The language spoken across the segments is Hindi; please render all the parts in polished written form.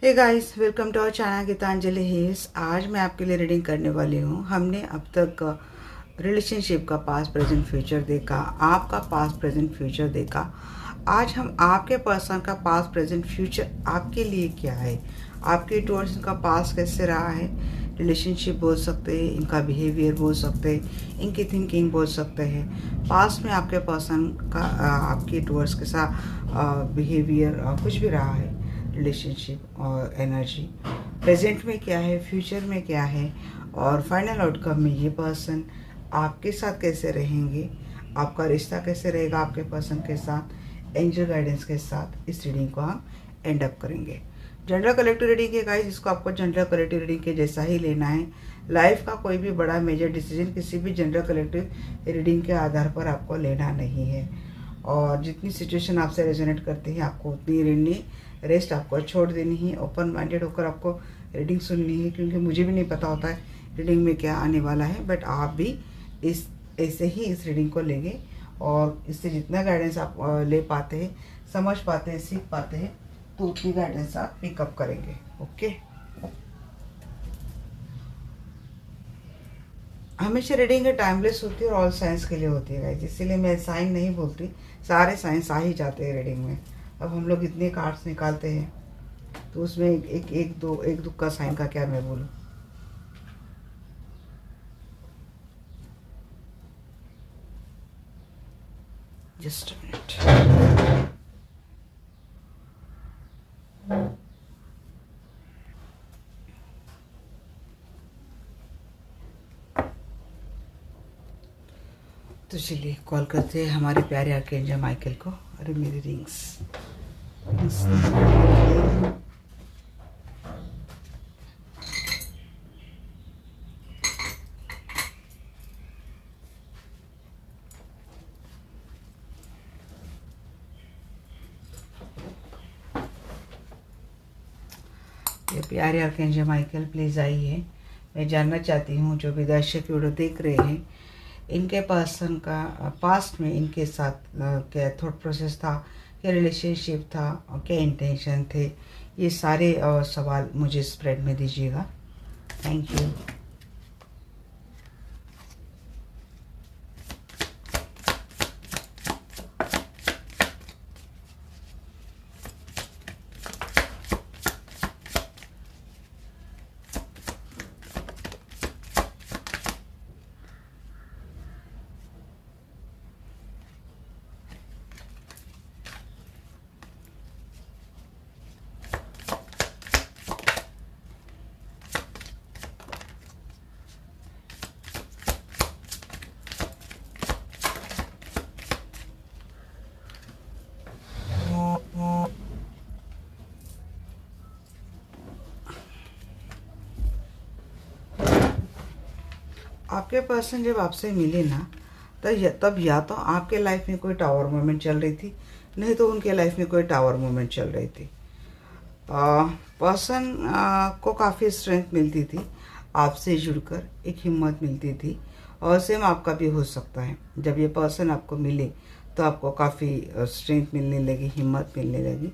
Hey guys, welcome to our channel Gitanjali hills. आज मैं आपके लिए रीडिंग करने वाली हूँ। हमने अब तक रिलेशनशिप का पास्ट प्रेजेंट फ्यूचर देखा, आपका पास्ट प्रेजेंट फ्यूचर देखा। आज हम आपके पर्सन का पास्ट प्रेजेंट फ्यूचर आपके लिए क्या है, आपके टुवर्ड्स इनका पास्ट कैसे रहा है। रिलेशनशिप बोल सकते हैं, इनका बिहेवियर बोल सकते हैं, इनकी थिंकिंग बोल सकते हैं। पास्ट में आपके पर्सन का आपके टुवर्ड्स के साथ बिहेवियर कुछ भी रहा है, रिलेशनशिप और एनर्जी प्रेजेंट में क्या है, फ्यूचर में क्या है, और फाइनल आउटकम में ये पर्सन आपके साथ कैसे रहेंगे, आपका रिश्ता कैसे रहेगा आपके पर्सन के साथ, एंजल गाइडेंस के साथ। इस रीडिंग को हम एंड अप करेंगे। जनरल कलेक्टिव रीडिंग है गाइस, इसको आपको जनरल कलेक्टिव रीडिंग के जैसा ही लेना है। लाइफ का कोई भी बड़ा मेजर डिसीजन किसी भी जनरल कलेक्टिव रीडिंग के आधार पर आपको लेना नहीं है, और जितनी सिचुएशन आपसे रेजोनेट करती है आपको उतनी रीडिंग रेस्ट आपको छोड़ देनी है। ओपन माइंडेड होकर आपको रीडिंग सुननी है, क्योंकि मुझे भी नहीं पता होता है रीडिंग में क्या आने वाला है, बट आप भी इस ऐसे ही इस रीडिंग को लेंगे और इससे जितना गाइडेंस आप ले पाते हैं, समझ पाते हैं, सीख पाते हैं, तो उतनी गाइडेंस आप पिकअप करेंगे। ओके, हमेशा रीडिंग टाइमलेस होती है और ऑल साइंस के लिए होती है गाइस, इसीलिए मैं साइन नहीं बोलती, सारे साइंस आ ही जाते हैं रीडिंग में। अब हम लोग इतने कार्ड्स निकालते हैं तो उसमें एक दुख का साइन का क्या मैं बोलूँ। Just minute. तो चलिए कॉल करते हैं हमारे प्यारे आर्कएंजल माइकल को। अरे मेरी रिंग्स ये प्यारे आर्कएंजल माइकल प्लीज़ आइए। मैं जानना चाहती हूँ जो भी दर्शक वीडियो देख रहे हैं, इनके पर्सन का पास्ट में इनके साथ क्या थॉट प्रोसेस था, क्या रिलेशनशिप था और क्या इंटेंशन थे, ये सारे सवाल मुझे स्प्रेड में दीजिएगा। Thank you. आपके पर्सन जब आपसे मिले ना, तब या तो आपके लाइफ में कोई टावर मोमेंट चल रही थी, नहीं तो उनके लाइफ में कोई टावर मोमेंट चल रही थी। पर्सन को काफ़ी स्ट्रेंथ मिलती थी आपसे जुड़कर, एक हिम्मत मिलती थी, और सेम आपका भी हो सकता है। जब ये पर्सन आपको मिले तो आपको काफ़ी स्ट्रेंथ मिलने लगी, हिम्मत मिलने लगी।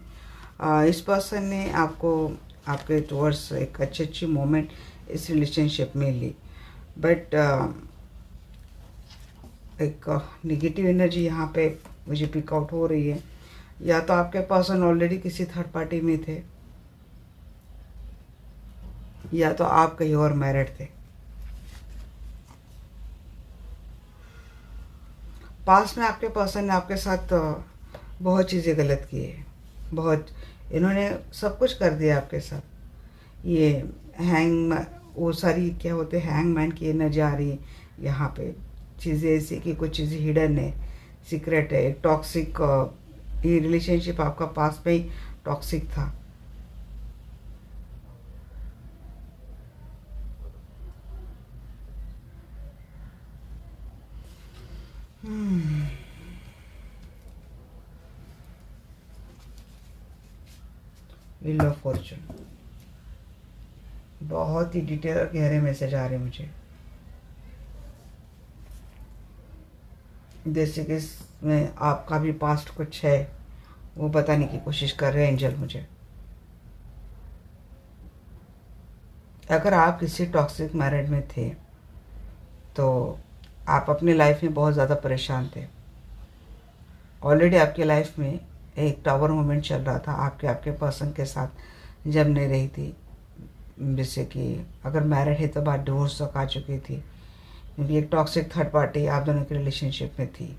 इस पर्सन ने आपको आपके टुवर्ड्स एक अच्छी मोमेंट इस रिलेशनशिप में ली, बट एक नेगेटिव एनर्जी यहाँ पे मुझे पिक आउट हो रही है। या तो आपके पर्सन ऑलरेडी किसी थर्ड पार्टी में थे, या तो आप कहीं और मैरिड थे। पास्ट में आपके पर्सन ने आपके साथ बहुत चीज़ें गलत की है, बहुत, इन्होंने सब कुछ कर दिया आपके साथ। ये वो सारी क्या होते हैं, हैंगमैन की एनर्जी आ रही है यहाँ पे। चीज़ें ऐसी कि कुछ चीज़ें हिडन है, सीक्रेट है, एक टॉक्सिक, ये रिलेशनशिप आपका पास में ही टॉक्सिक था। व्हील ऑफ फॉर्चून, बहुत ही डिटेल और गहरे मैसेज आ रहे हैं मुझे, जैसे कि इसमें आपका भी पास्ट कुछ है वो बताने की कोशिश कर रहे हैं एंजल मुझे। अगर आप किसी टॉक्सिक मैरिज में थे तो आप अपनी लाइफ में बहुत ज़्यादा परेशान थे। ऑलरेडी आपकी लाइफ में एक टावर मोमेंट चल रहा था आपके आपके पर्सन के साथ जब नहीं रही थी। जैसे कि अगर मैरिड है तो बात डिवोर्स तक आ चुकी थी, क्योंकि एक टॉक्सिक थर्ड पार्टी आप दोनों की रिलेशनशिप में थी।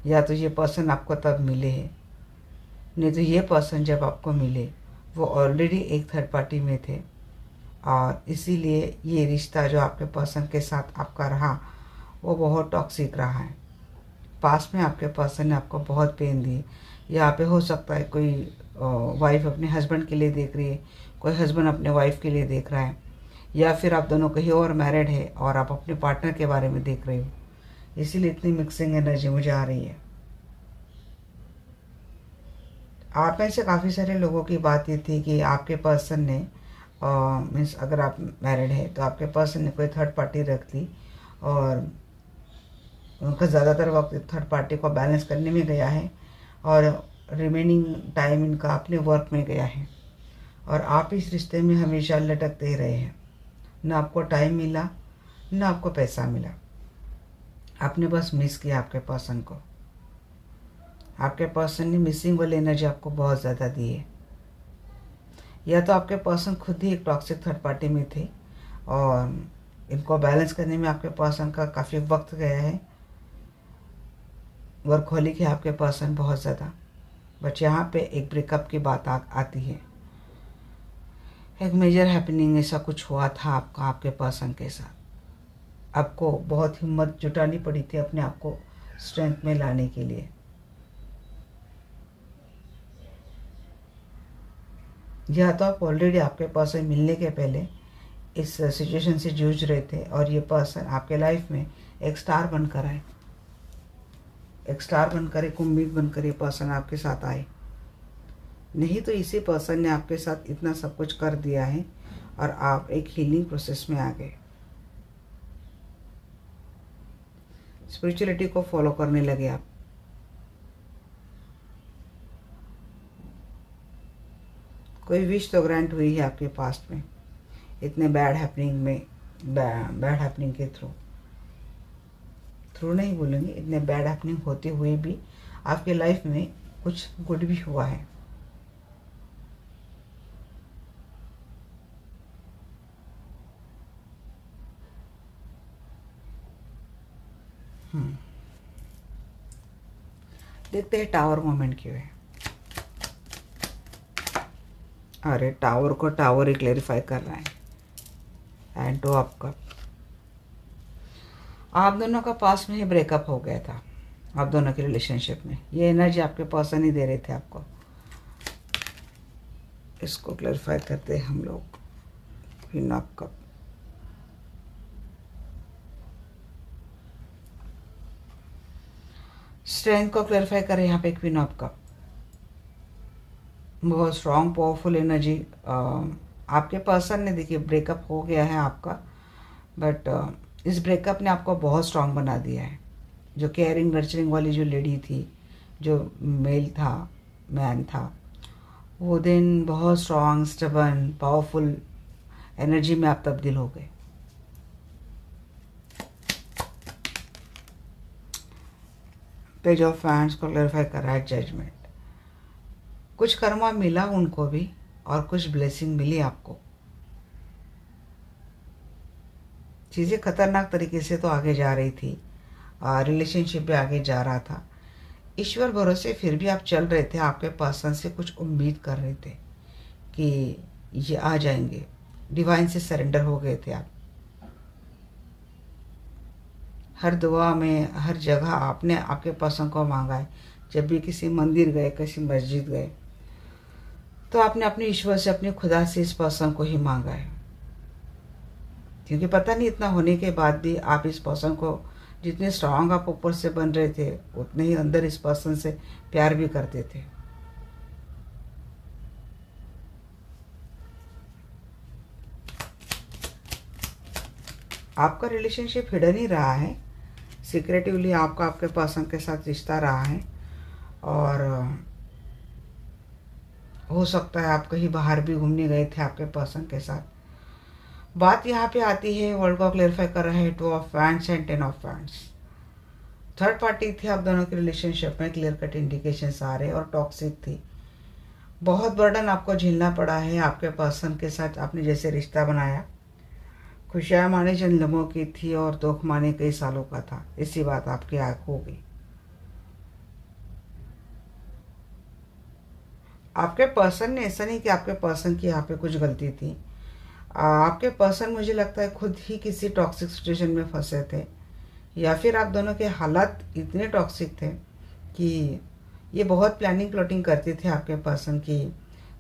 या तो ये पर्सन आपको तब मिले हैं, नहीं तो ये पर्सन जब आपको मिले वो ऑलरेडी एक थर्ड पार्टी में थे, और इसीलिए ये रिश्ता जो आपके पर्सन के साथ आपका रहा वो बहुत टॉक्सिक रहा है। पास्ट में आपके पर्सन ने आपको बहुत पेन दी। यहाँ पे हो सकता है कोई वाइफ अपने हस्बैंड के लिए देख रही है, कोई हस्बैंड अपने वाइफ के लिए देख रहा है, या फिर आप दोनों कहीं और मैरिड है और आप अपने पार्टनर के बारे में देख रहे हो। इसीलिए इतनी मिक्सिंग एनर्जी मुझे आ रही है। आप में से काफ़ी सारे लोगों की बात ये थी कि आपके पर्सन ने मीन्स अगर आप मैरिड है तो आपके पर्सन ने कोई थर्ड पार्टी रख ली, और उनका ज़्यादातर वक्त थर्ड पार्टी को बैलेंस करने में गया है, और रिमेनिंग टाइम इनका अपने वर्क में गया है, और आप इस रिश्ते में हमेशा लटकते ही रहे हैं। ना आपको टाइम मिला, ना आपको पैसा मिला। आपने बस मिस किया आपके पर्सन को। आपके पर्सन ने मिसिंग वाली एनर्जी आपको बहुत ज़्यादा दी है। या तो आपके पर्सन खुद ही एक टॉक्सिक थर्ड पार्टी में थे और इनको बैलेंस करने में आपके पर्सन का काफ़ी वक्त गया है। वर्कहोलिक है आपके पर्सन बहुत ज़्यादा। बट यहाँ पे एक ब्रेकअप की बात आती है। एक मेजर हैपनिंग ऐसा कुछ हुआ था आपका आपके पर्सन के साथ। आपको बहुत हिम्मत जुटानी पड़ी थी अपने आप को स्ट्रेंथ में लाने के लिए। या तो आप ऑलरेडी आपके पर्सन मिलने के पहले इस सिचुएशन से जूझ रहे थे, और ये पर्सन आपके लाइफ में एक स्टार बनकर आए, एक स्टार बनकर, एक उम्मीद बनकर ये पर्सन आपके साथ आए। नहीं तो इसी पर्सन ने आपके साथ इतना सब कुछ कर दिया है और आप एक हीलिंग प्रोसेस में आ गए। स्पिरिचुअलिटी को फॉलो करने लगे आप। कोई विश तो ग्रांट हुई है आपके पास्ट में, इतने बैड हैपनिंग में, बैड हैपनिंग के थ्रू नहीं बोलेंगे, इतने बैड हैपनिंग होते हुए भी आपके लाइफ में कुछ गुड भी हुआ है। देखते हैं टावर मोमेंट क्यों है। अरे टावर को टावर ही क्लेरिफाई कर रहा है। And two of cup. आप दोनों का पास में ही ब्रेकअप हो गया था, आप दोनों के रिलेशनशिप में। ये एनर्जी आपके पर्सन ही दे रहे थे आपको। इसको क्लेरिफाई करते हैं हम लोग। Queen of cup. स्ट्रेंथ को क्लेरिफाई करें यहाँ पे। क्वीन ऑफ कप बहुत स्ट्रॉन्ग पावरफुल एनर्जी। आपके पर्सन ने, देखिए ब्रेकअप हो गया है आपका, बट इस ब्रेकअप ने आपको बहुत स्ट्रॉन्ग बना दिया है। जो केयरिंग नर्चरिंग वाली जो लेडी थी, जो मेल था, मैन था, वो दिन बहुत स्ट्रॉन्ग, स्टबर्न, पावरफुल एनर्जी में आप तब्दील हो गए। पेज ऑफ फैंड्स को क्लेरिफाई कर रहा है जजमेंट। कुछ कर्मा मिला उनको भी और कुछ ब्लेसिंग मिली आपको। चीज़ें खतरनाक तरीके से तो आगे जा रही थी, रिलेशनशिप भी आगे जा रहा था। ईश्वर भरोसे फिर भी आप चल रहे थे। आपके पर्सन से कुछ उम्मीद कर रहे थे कि ये आ जाएंगे। डिवाइन से सरेंडर हो गए थे आप। हर दुआ में, हर जगह आपने आपके पर्सन को मांगा है। जब भी किसी मंदिर गए, किसी मस्जिद गए, तो आपने अपने ईश्वर से, अपने खुदा से इस पर्सन को ही मांगा है। क्योंकि पता नहीं इतना होने के बाद भी आप इस पर्सन को, जितने स्ट्रांग आप ऊपर से बन रहे थे, उतने ही अंदर इस पर्सन से प्यार भी करते थे। आपका रिलेशनशिप हिडन ही रहा है। सीक्रेटिवली आपका आपके पर्सन के साथ रिश्ता रहा है, और हो सकता है आप कहीं बाहर भी घूमने गए थे आपके पर्सन के साथ। बात यहाँ पे आती है, वर्ल्ड को क्लेरिफाई कर रहा है 2 of wands and 10 of wands. Third party थी आप दोनों के रिलेशनशिप में, क्लियर कट इंडिकेशंस आ रहे और टॉक्सिक थी। बहुत बर्डन आपको झेलना पड़ा है आपके पर्सन के साथ। आपने जैसे रिश्ता बनाया, खुशियाँ माने चंद लम्हों की थी और दुख माने कई सालों का था। इसी बात आपकी आँख हो गई। आपके पर्सन ने, ऐसा नहीं कि आपके पर्सन की यहाँ पे कुछ गलती थी, आपके पर्सन मुझे लगता है खुद ही किसी टॉक्सिक सिचुएशन में फंसे थे, या फिर आप दोनों के हालात इतने टॉक्सिक थे कि ये बहुत प्लानिंग प्लॉटिंग करते थे आपके पर्सन की,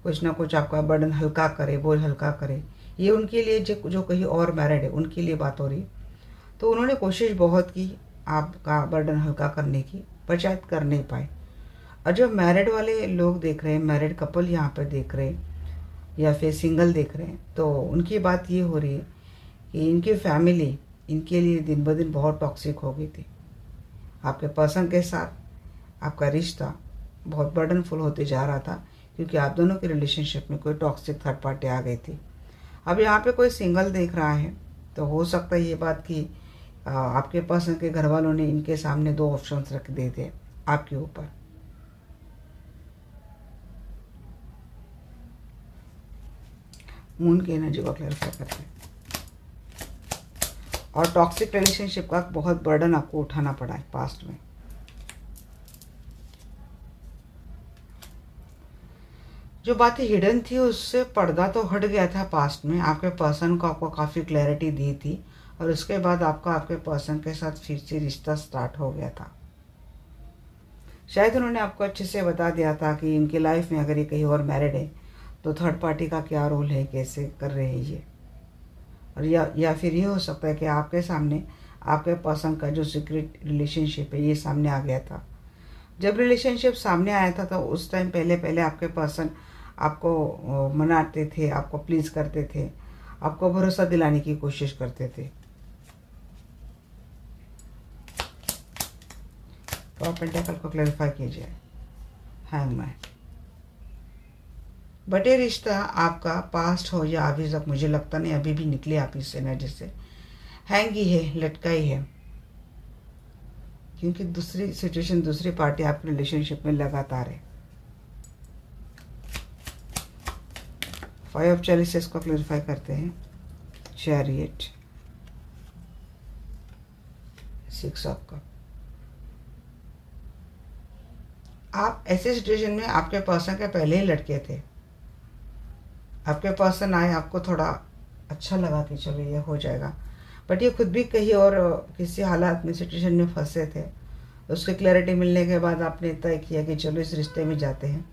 कुछ ना कुछ आपका बर्डन हल्का करे, बोझ हल्का करे। ये उनके लिए जो कहीं और मैरिड है उनके लिए बात हो रही। तो उन्होंने कोशिश बहुत की आपका बर्डन हल्का करने की, पर शायद कर नहीं पाए। और जो मैरिड वाले लोग देख रहे हैं, मैरिड कपल यहाँ पर देख रहे हैं या फिर सिंगल देख रहे हैं, तो उनकी बात ये हो रही है कि इनकी फैमिली इनके लिए दिन ब दिन बहुत टॉक्सिक हो गई थी। आपके पर्सन के साथ आपका रिश्ता बहुत बर्डनफुल होते जा रहा था, क्योंकि आप दोनों के रिलेशनशिप में कोई टॉक्सिक थर्ड पार्टी आ गई थी। अब यहाँ पे कोई सिंगल देख रहा है, तो हो सकता है ये बात कि आपके पर्सन के घर वालों ने इनके सामने 2 ऑप्शंस रख दिए थे आपके ऊपर। मून की एनर्जी को क्लैरिफाई करते हैं। और टॉक्सिक रिलेशनशिप का बहुत बर्डन आपको उठाना पड़ा है पास्ट में। जो बातें हिडन थी उससे पर्दा तो हट गया था पास्ट में। आपके पर्सन को आपको काफ़ी क्लैरिटी दी थी और उसके बाद आपके पर्सन के साथ फिर से रिश्ता स्टार्ट हो गया था। शायद उन्होंने आपको अच्छे से बता दिया था कि इनकी लाइफ में अगर ये कहीं और मैरिड है तो थर्ड पार्टी का क्या रोल है, कैसे कर रहे हैं ये। और या फिर ये हो सकता है कि आपके सामने आपके पर्सन का जो सीक्रेट रिलेशनशिप है ये सामने आ गया था। जब रिलेशनशिप सामने आया था तो उस टाइम पहले आपके पर्सन आपको मनाते थे, आपको प्लीज़ करते थे, आपको भरोसा दिलाने की कोशिश करते थे। तो आप पेंटेकल को क्लैरिफाई कीजिए। हैंगमैन। बट ये रिश्ता आपका पास्ट हो या अभी तक, मुझे लगता नहीं अभी भी निकले आप इस एनर्जी से। हैंग ही है, लटका ही है, क्योंकि दूसरी सिचुएशन, दूसरी पार्टी आपके रिलेशनशिप में लगातार है। 5 ऑफ चैलिसेस को क्लैरिफाई करते हैं। Chariot, 6 of cup. आप ऐसे सिचुएशन में आपके पर्सन के पहले ही लटके थे। आपके पर्सन आए, आपको थोड़ा अच्छा लगा कि चलो ये हो जाएगा, बट ये खुद भी कहीं और किसी हालात में, सिचुएशन में फंसे थे। उसकी क्लैरिटी मिलने के बाद आपने तय किया कि चलो इस रिश्ते में जाते हैं।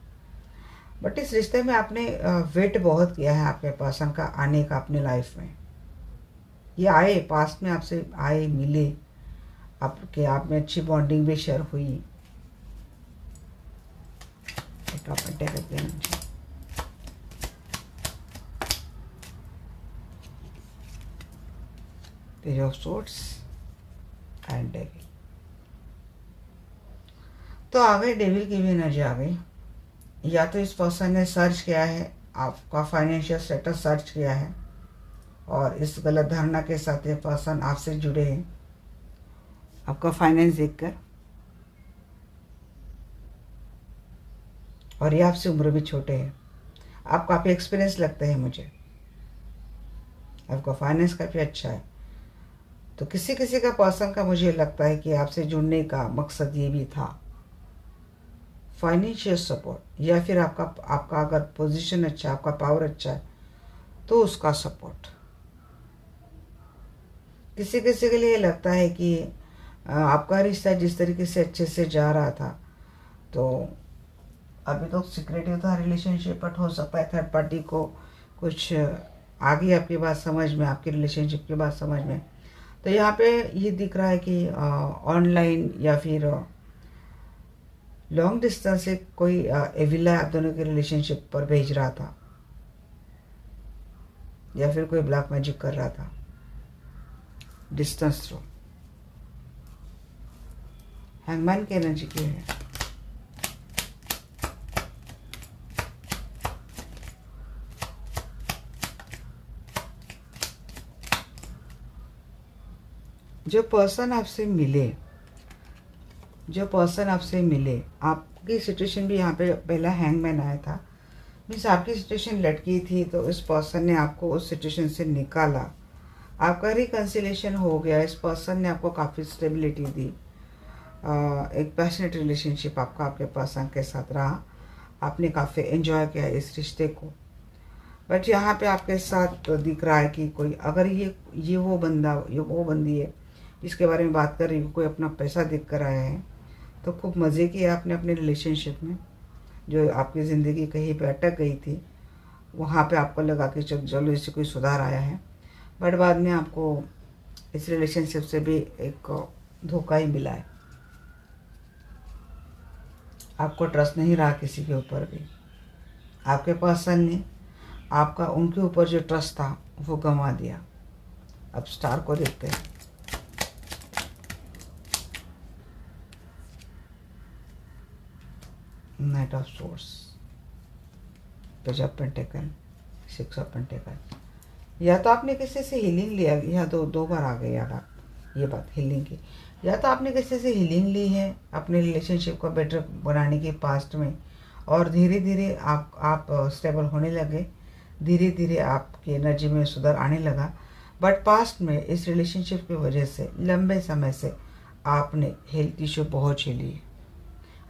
बट इस रिश्ते में आपने वेट बहुत किया है आपके पर्सन का आने का अपने लाइफ में। ये आए, पास्ट में आपसे आए, मिले, आपके आप में अच्छी बॉन्डिंग भी शेयर हुई। Page of swords and devil. तो आ गई डेविल की भी एनर्जी आ गई। या तो इस पर्सन ने सर्च किया है, आपका फाइनेंशियल स्टेटस सर्च किया है और इस गलत धारणा के साथ ये पर्सन आपसे जुड़े हैं आपका फाइनेंस देखकर, और ये आपसे उम्र भी छोटे हैं। आप काफ़ी एक्सपीरियंस लगते हैं मुझे, आपका फाइनेंस काफ़ी अच्छा है। तो किसी किसी का पर्सन का मुझे लगता है कि आपसे जुड़ने का मकसद ये भी था, फाइनेंशियल सपोर्ट, या फिर आपका अगर पोजीशन अच्छा, आपका पावर अच्छा है तो उसका सपोर्ट। किसी किसी के लिए लगता है कि आपका रिश्ता जिस तरीके से अच्छे से जा रहा था, तो अभी तो सिक्रेटिव था रिलेशनशिप, बट हो सकता है थर्ड पार्टी को कुछ आगे आपकी बात समझ में, आपकी रिलेशनशिप की बात समझ में। तो यहाँ पे ये दिख रहा है कि ऑनलाइन या फिर लॉन्ग डिस्टेंस से कोई एविला आप दोनों के रिलेशनशिप पर भेज रहा था, या फिर कोई ब्लैक मैजिक कर रहा था डिस्टेंस थ्रू। हैंगमैन की एनर्जी की है। जो पर्सन आपसे मिले, आपकी सिचुएशन भी यहाँ पे पहला हैंगमैन आया था, मीन्स आपकी सिचुएशन लटकी थी, तो इस पर्सन ने आपको उस सिचुएशन से निकाला, आपका रिकन्सिलेशन हो गया। इस पर्सन ने आपको काफ़ी स्टेबिलिटी दी। एक पैशनेट रिलेशनशिप आपका आपके पर्सन के साथ रहा, आपने काफ़ी एंजॉय किया इस रिश्ते को। बट यहाँ पे आपके साथ दिख रहा है कि कोई, अगर ये वो बंदा, ये वो बंदी है जिसके बारे में बात कर रही हूँ, कोई अपना पैसा देख कर आया है, तो खूब मज़े किए आपने अपने रिलेशनशिप में। जो आपकी ज़िंदगी कहीं पे अटक गई थी, वहाँ पे आपको लगा कि चलो इससे कोई सुधार आया है, बट बाद में आपको इस रिलेशनशिप से भी एक धोखा ही मिला है। आपको ट्रस्ट नहीं रहा किसी के ऊपर भी। आपके पर्सन ने आपका उनके ऊपर जो ट्रस्ट था वो गंवा दिया। अब स्टार को देखते हैं। Night of source, page of pentacle, 6 of pentacle. या तो आपने किसी से हीलिंग लिया, या दो बार आ गई यार ये बात हीलिंग की। या तो आपने किसी से हीलिंग ली है अपने रिलेशनशिप को बेटर बनाने के पास्ट में, और धीरे धीरे आप स्टेबल होने लगे, धीरे धीरे आपकी एनर्जी में सुधार आने लगा। बट पास्ट में इस रिलेशनशिप की वजह से लंबे समय से आपने हेल्थ इशू बहुत झेली है,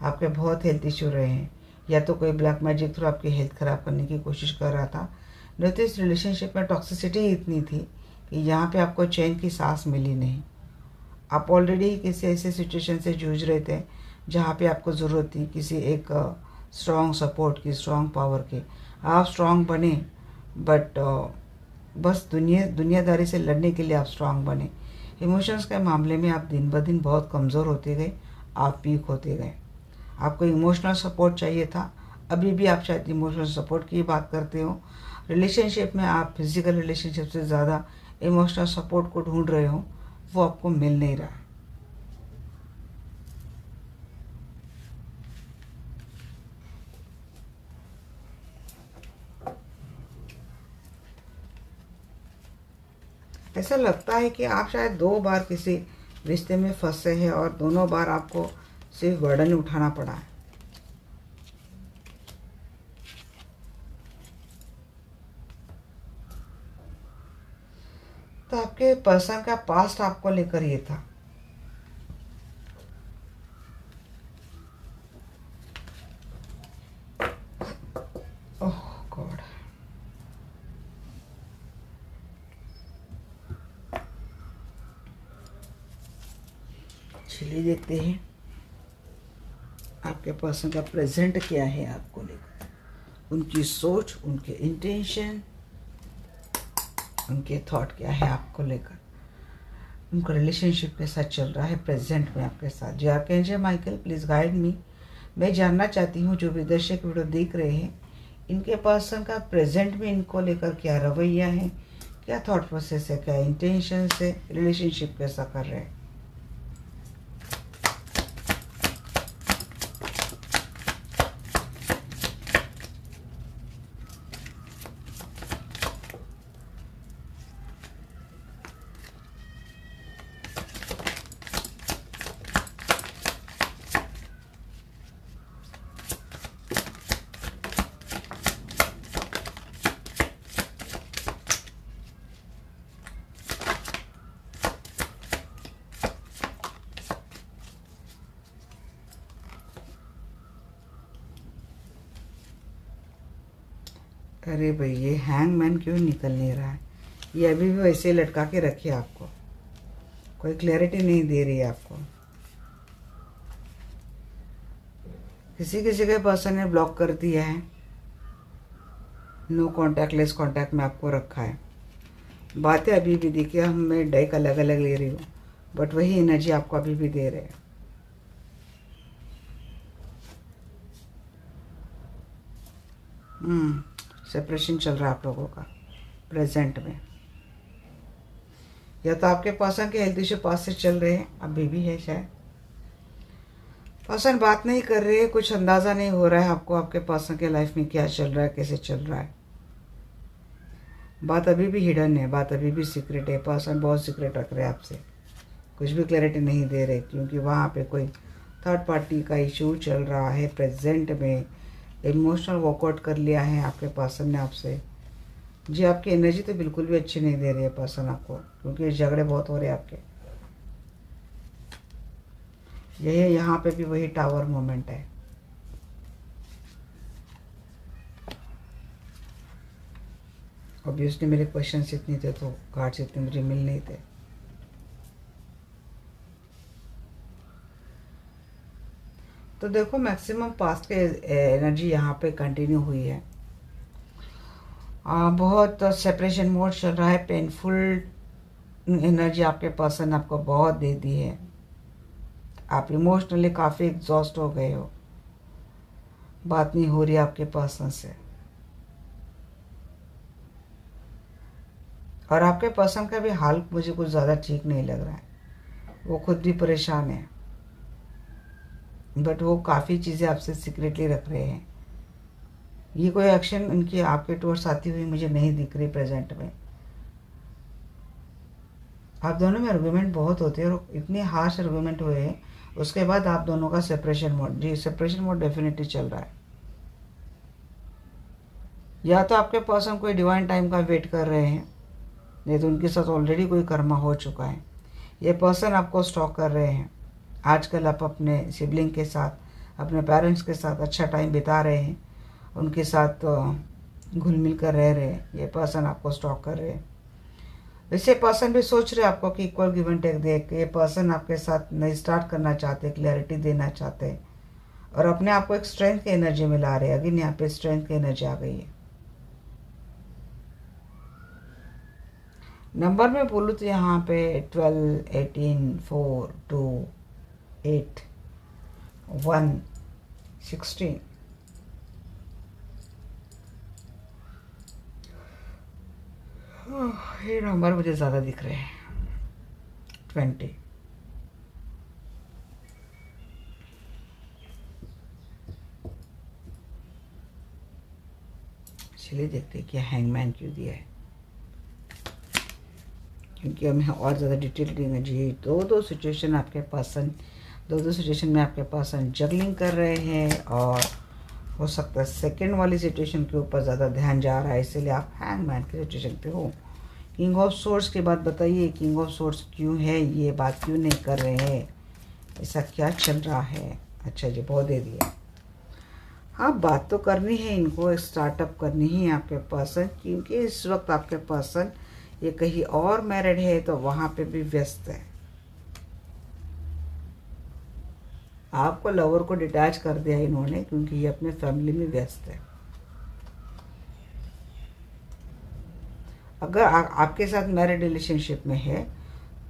आपके बहुत हेल्थ इशू रहे हैं। या तो कोई ब्लैक मैजिक थ्रू आपकी हेल्थ ख़राब करने की कोशिश कर रहा था, नहीं तो इस रिलेशनशिप में टॉक्सिसिटी इतनी थी कि यहाँ पे आपको चैन की सांस मिली नहीं। आप ऑलरेडी किसी ऐसे सिचुएशन से जूझ रहे थे जहाँ पे आपको ज़रूरत थी किसी एक स्ट्रॉन्ग सपोर्ट की, स्ट्रॉन्ग पावर की। आप स्ट्रॉन्ग बने, बट बस दुनियादारी से लड़ने के लिए आप स्ट्रॉन्ग बने। इमोशंस के मामले में आप दिन ब दिन बहुत कमज़ोर होते गए, आप वीक होते गए। आपको इमोशनल सपोर्ट चाहिए था, अभी भी आप शायद इमोशनल सपोर्ट की बात करते हो। रिलेशनशिप में आप फिजिकल रिलेशनशिप से ज़्यादा इमोशनल सपोर्ट को ढूंढ रहे हो, वो आपको मिल नहीं रहा है। ऐसा लगता है कि आप शायद 2 बार किसी रिश्ते में फंसे हैं और दोनों बार आपको सिर्फ बर्डन उठाना पड़ा है। तो आपके पर्सन का पास्ट आपको लेकर ये था। ओह गॉड, चलिए देखते हैं आपके पर्सन का प्रेजेंट क्या है आपको लेकर, उनकी सोच, उनके इंटेंशन, उनके थॉट क्या है आपको लेकर, उनका रिलेशनशिप के साथ चल रहा है प्रेजेंट में आपके साथ। जी archangel Michael please guide me. मैं जानना चाहती हूँ जो भी दर्शक वीडियो देख रहे हैं, इनके पर्सन का प्रेजेंट में इनको लेकर क्या रवैया है, क्या थॉट प्रोसेस है, क्या इंटेंशन है, रिलेशनशिप कैसा कर रहे हैं। अरे भाई, ये हैंगमैन क्यों निकल नहीं रहा है? ये अभी भी वैसे ही लटका के रखिए, आपको कोई क्लैरिटी नहीं दे रही है आपको। किसी किसी के पर्सन ने ब्लॉक कर दिया है, नो कॉन्टैक्ट, लेस कॉन्टैक्ट में आपको रखा है। बातें अभी भी देखिए, हम मैं डेक अलग अलग ले रही हूँ, बट वही एनर्जी आपको अभी भी दे रहे हैं। सेपरेशन चल रहा है आप लोगों का प्रेजेंट में। या तो आपके पर्सन के हेल्थ इशू पास से चल रहे हैं, अभी भी है शायद। पर्सन बात नहीं कर रहे हैं, कुछ अंदाज़ा नहीं हो रहा है आपको आपके पर्सन के लाइफ में क्या चल रहा है, कैसे चल रहा है। बात अभी भी हिडन है, बात अभी भी सीक्रेट है। पर्सन बहुत सीक्रेट रख रहे हैं आपसे, कुछ भी क्लैरिटी नहीं दे रहे, क्योंकि वहाँ पे कोई थर्ड पार्टी का इशू चल रहा है प्रेजेंट में। इमोशनल वर्कआउट कर लिया है आपके पर्सन ने आपसे। जी आपकी एनर्जी तो बिल्कुल भी अच्छी नहीं दे रही है पर्सन आपको, क्योंकि झगड़े बहुत हो रहे हैं आपके। यही यहाँ पे भी वही टावर मोमेंट है। ऑब्वियसली मेरे क्वेश्चंस इतने थे तो कार्ड्स इतने मुझे मिल नहीं थे। तो देखो मैक्सिमम पास्ट के एनर्जी यहाँ पे कंटिन्यू हुई है। बहुत सेपरेशन मोड चल रहा है, पेनफुल एनर्जी आपके पर्सन आपको बहुत दे दी है। आप इमोशनली काफ़ी एग्जॉस्ट हो गए हो, बात नहीं हो रही आपके पर्सन से। और आपके पर्सन का भी हाल मुझे कुछ ज़्यादा ठीक नहीं लग रहा है, वो खुद भी परेशान है, बट वो काफ़ी चीज़ें आपसे सीक्रेटली रख रहे हैं। ये कोई एक्शन उनकी आपके टूवर्ड्स आती हुई मुझे नहीं दिख रही प्रेजेंट में। आप दोनों में आर्गुमेंट बहुत होते हैं और इतने हार्श आर्गुमेंट हुए हैं, उसके बाद आप दोनों का सेपरेशन मोड, जी सेपरेशन मोड डेफिनेटली चल रहा है। या तो आपके पर्सन कोई डिवाइन टाइम का वेट कर रहे हैं, नहीं तो उनके साथ ऑलरेडी कोई कर्मा हो चुका है। ये पर्सन आपको स्टॉक कर रहे हैं। आजकल आप अपने सिबलिंग के साथ, अपने पेरेंट्स के साथ अच्छा टाइम बिता रहे हैं, उनके साथ घुल मिल कर रह रहे हैं। ये पर्सन आपको स्टॉक कर रहे हैं। वैसे पर्सन भी सोच रहे हैं आपको कि इक्वल गिव एंड टेक दे के ये पर्सन आपके साथ नई स्टार्ट करना चाहते हैं, क्लैरिटी देना चाहते हैं और अपने आप को एक स्ट्रेंथ की एनर्जी में ला रहे हैं। अगेन यहाँ पे स्ट्रेंथ की एनर्जी आ गई है। नंबर में बोलूँ तो यहाँ पे 12, 18, 4, 2, 8, 1, 16, ये नंबर मुझे ज़्यादा दिख रहे हैं। 20, चलिए देखते हैं कि हैंगमैन क्यों दिया है, क्योंकि हमें और ज़्यादा डिटेल देंगे। जी दो सिचुएशन आपके पर्सन, दो सिचुएशन में आपके पर्सन जगलिंग कर रहे हैं और हो सकता है सेकंड वाली सिचुएशन के ऊपर ज़्यादा ध्यान जा रहा है, इसीलिए आप हैंगमैन की सिचुएशन पे हो। किंग ऑफ सोर्स की बात बताइए, किंग ऑफ सोर्स क्यों है, ये बात क्यों नहीं कर रहे हैं, ऐसा क्या चल रहा है। अच्छा जी बहुत दे दिया। हाँ बात तो करनी है इनको, स्टार्टअप करनी ही है आपके पर्सन, क्योंकि इस वक्त आपके पर्सन ये कहीं और मैरिड है तो वहाँ पे भी व्यस्त है। आपको लवर को डिटैच कर दिया इन्होंने, क्योंकि ये अपने फैमिली में व्यस्त है। अगर आपके साथ मैरिड रिलेशनशिप में है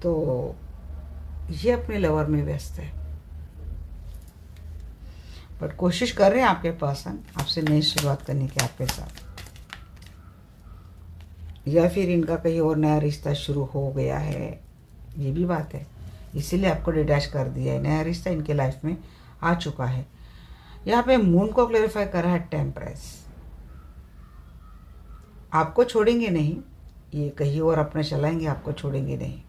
तो ये अपने लवर में व्यस्त है, बट कोशिश कर रहे हैं आपके पर्सन आपसे नई शुरुआत करने की आपके साथ, या फिर इनका कहीं और नया रिश्ता शुरू हो गया है, ये भी बात है, इसीलिए आपको डिटैच कर दिया है। नया रिश्ता इनके लाइफ में आ चुका है। यहाँ पे मून को क्लेरिफाई करा है टेम्परेंस। आपको छोड़ेंगे नहीं, ये कहीं और अपने चलाएंगे, आपको छोड़ेंगे नहीं।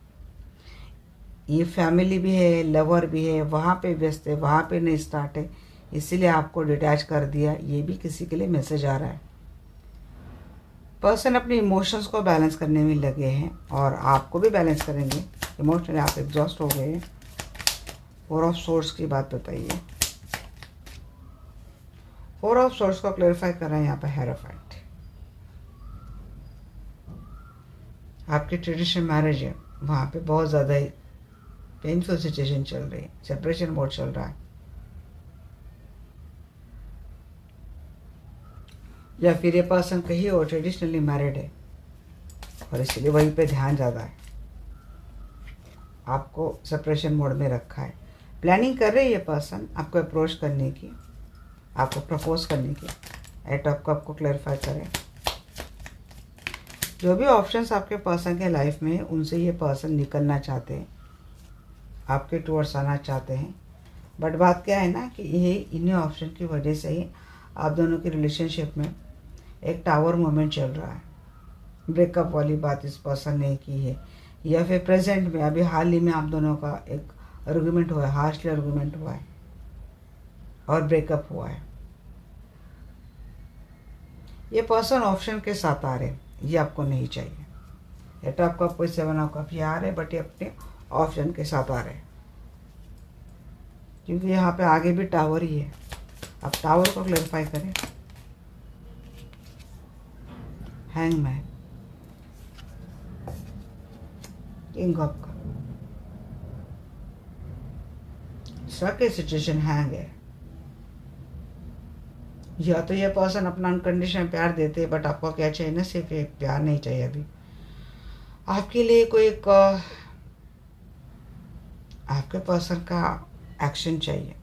ये फैमिली भी है, लवर भी है, वहाँ पे व्यस्त है, वहाँ पे नहीं स्टार्ट है, इसीलिए आपको डिटैच कर दिया। ये भी किसी के लिए मैसेज आ रहा है। पर्सन अपने इमोशंस को बैलेंस करने में लगे हैं और आपको भी बैलेंस करेंगे। इमोशनली आप एग्जॉस्ट हो गए हैं। 4 ऑफ सोर्स की बात बताइए। 4 ऑफ सोर्स को क्लैरिफाई कर रहे हैं यहाँ पर हेरोफेंट। आपकी ट्रेडिशनल मैरिज है, वहाँ पे बहुत ज़्यादा ही पेनफुल सिचुएशन चल रही है, सेपरेशन मोड चल रहा है, या फिर ये पर्सन कहीं और ट्रेडिशनली मैरिड है और इसलिए वहीं पे ध्यान ज़्यादा है। आपको सेपरेशन मोड में रखा है। प्लानिंग कर रहे हैं ये पर्सन आपको अप्रोच करने की, आपको प्रपोज करने की। एट ऑफ कप को क्लैरिफाई करें। जो भी ऑप्शंस आपके पर्सन के लाइफ में, उनसे ये पर्सन निकलना चाहते हैं, आपके टूवर्ड्स आना चाहते हैं, बट बात क्या है ना कि ये इन्हीं ऑप्शन की वजह से ही आप दोनों की रिलेशनशिप में एक टावर मोमेंट चल रहा है। ब्रेकअप वाली बात इस पर्सन ने की है। या फिर प्रेजेंट में अभी हाल ही में आप दोनों का एक आर्गुमेंट हुआ है, हार्शली आर्गुमेंट हुआ है और ब्रेकअप हुआ है। ये पर्सन ऑप्शन के साथ आ रहे, ये आपको नहीं चाहिए। एट ऑफ कप कोई 7 ऑफ कप ये आ रहे, बट ये अपने ऑप्शन के साथ आ रहे, क्योंकि यहाँ पे आगे भी टावर ही है। अब टावर को क्लैरिफाई करें। हैंगमैन, किंग ऑफ कप, सबके सिचुएशन हैंग है। या तो ये पर्सन अपना अनकंडीशनल प्यार देते, बट आपको क्या चाहिए ना, सिर्फ एक प्यार नहीं चाहिए। अभी आपके लिए कोई एक आपके पर्सन का एक्शन चाहिए।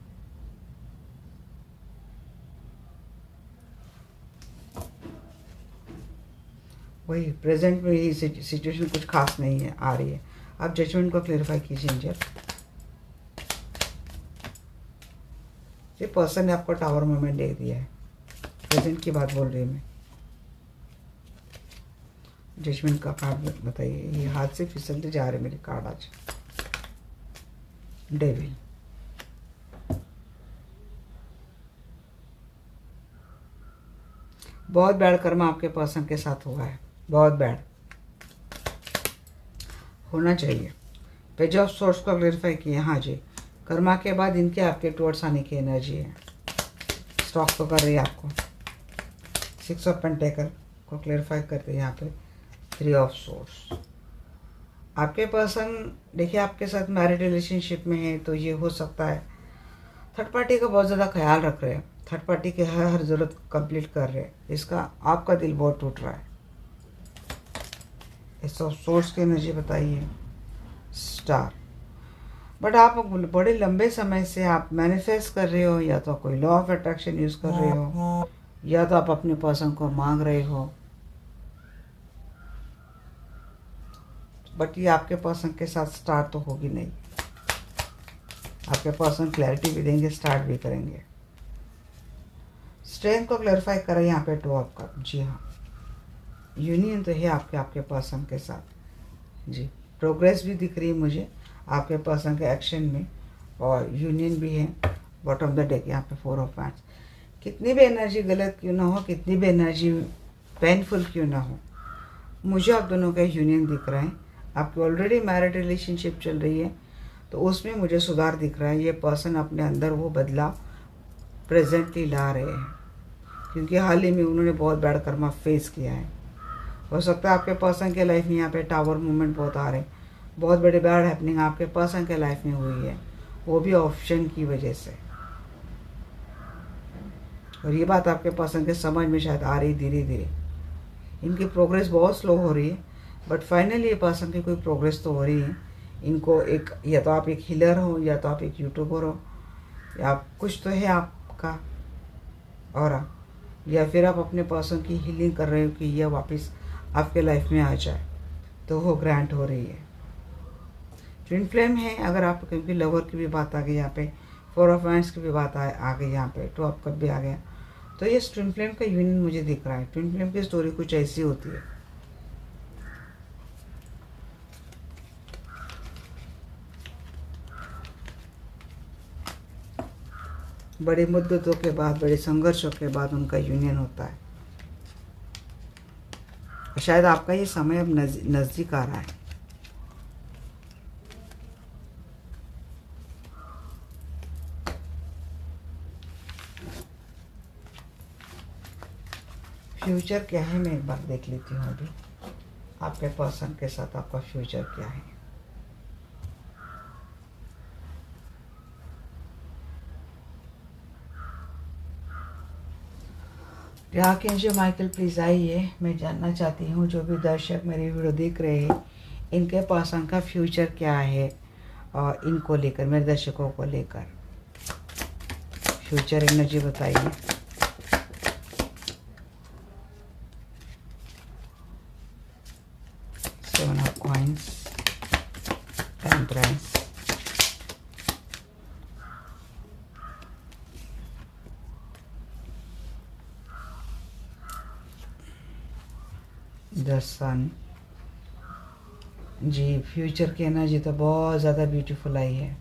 वही प्रेजेंट में ही सिचुएशन कुछ खास नहीं है, आ रही है। आप जजमेंट को क्लेरिफाई कीजिए एंजल। ये पर्सन ने आपको टावर मोमेंट दे दिया है, प्रेजेंट की बात बोल रही हूँ मैं। जजमेंट का कार्ड बताइए। ये हाथ से फिसलते जा रहे मेरे कार्ड आज। डेविल, बहुत बैड कर्म आपके पर्सन के साथ हुआ है, बहुत बैड होना चाहिए। पेज ऑफ सोर्स को क्लेरिफाई किए। हाँ जी, कर्मा के बाद इनके आपके टुवर्ड्स आने की एनर्जी है। स्टॉक तो कर रही है आपको। 6 ऑफ पेंटेकल को क्लेरिफाई करते हैं यहाँ पे। 3 ऑफ सोर्स, आपके पर्सन देखिए आपके साथ मैरिड रिलेशनशिप में है, तो ये हो सकता है थर्ड पार्टी का बहुत ज़्यादा ख्याल रख रहे हैं, थर्ड पार्टी की हर ज़रूरत कंप्लीट कर रहे हैं। इसका आपका दिल बहुत टूट रहा है। इस ऑफ सोर्स की एनर्जी बताइए। स्टार, बट आप बड़े लंबे समय से आप मैनिफेस्ट कर रहे हो, या तो कोई लॉ ऑफ अट्रैक्शन यूज़ कर रहे हो, या तो आप अपने पर्सन को मांग रहे हो, बट ये आपके पर्सन के साथ स्टार्ट तो होगी नहीं। आपके पर्सन क्लैरिटी भी देंगे, स्टार्ट भी करेंगे। स्ट्रेंथ को क्लैरिफाई करें यहाँ पे 2 ऑफ कप। जी हाँ, यूनियन तो है आपके पर्सन के साथ जी। प्रोग्रेस भी दिख रही है मुझे आपके पर्सन के एक्शन में, और यूनियन भी है। बॉटम ऑफ द डेक यहाँ पे 4 ऑफ वांड्स। कितनी भी एनर्जी गलत क्यों ना हो, कितनी भी एनर्जी पेनफुल क्यों ना हो, मुझे आप दोनों का यूनियन दिख रहा है। आपकी ऑलरेडी मैरिड रिलेशनशिप चल रही है, तो उसमें मुझे सुधार दिख रहा है। ये पर्सन अपने अंदर वो बदलाव प्रेजेंटली ला रहे हैं, क्योंकि हाल ही में उन्होंने बहुत बैड कर्मा फेस किया है। हो सकता है आपके पर्सन के लाइफ में यहाँ पे टावर मूवमेंट बहुत आ रहे हैं, बहुत बड़े बैड हैपनिंग आपके पर्सन के लाइफ में हुई है, वो भी ऑप्शन की वजह से। और ये बात आपके पर्सन के समझ में शायद आ रही धीरे धीरे। इनकी प्रोग्रेस बहुत स्लो हो रही है, बट फाइनली ये पर्सन की कोई प्रोग्रेस तो हो रही है। इनको एक, या तो आप एक हीलर हो, या तो आप एक यूट्यूबर हो, या आप कुछ तो है आपका और, या फिर आप अपने पर्सन की हीलिंग कर रहे हो कि यह वापस आपके लाइफ में आ जाए, तो वो ग्रांट हो रही है। ट्विन फ्लेम है अगर आप, क्योंकि लवर की भी बात आ गई यहाँ पे, 4 ऑफ वांड्स की भी बात आ गई यहाँ पे, 2 ऑफ कप भी आ गया। तो ये ट्विन फ्लेम का यूनियन मुझे दिख रहा है। ट्विन फ्लेम की स्टोरी कुछ ऐसी होती है। बड़े मुद्दतों के बाद, बड़े संघर्षों के बाद उनका यूनियन होता है। शायद आपका ये समय अब नज़दीक आ रहा है। फ्यूचर क्या है, मैं एक बार देख लेती हूँ अभी आपके पर्सन के साथ आपका फ्यूचर क्या है। आर्कएंजल माइकल प्लीज़ आइए। मैं जानना चाहती हूँ जो भी दर्शक मेरी वीडियो देख रहे हैं, इनके पर्सन का फ्यूचर क्या है, और इनको लेकर, मेरे दर्शकों को लेकर फ्यूचर एनर्जी बताइए। Seven of coins, temperance, the sun, जी, फ्यूचर की एनर्जी तो बहुत ज़्यादा ब्यूटीफुल आई है।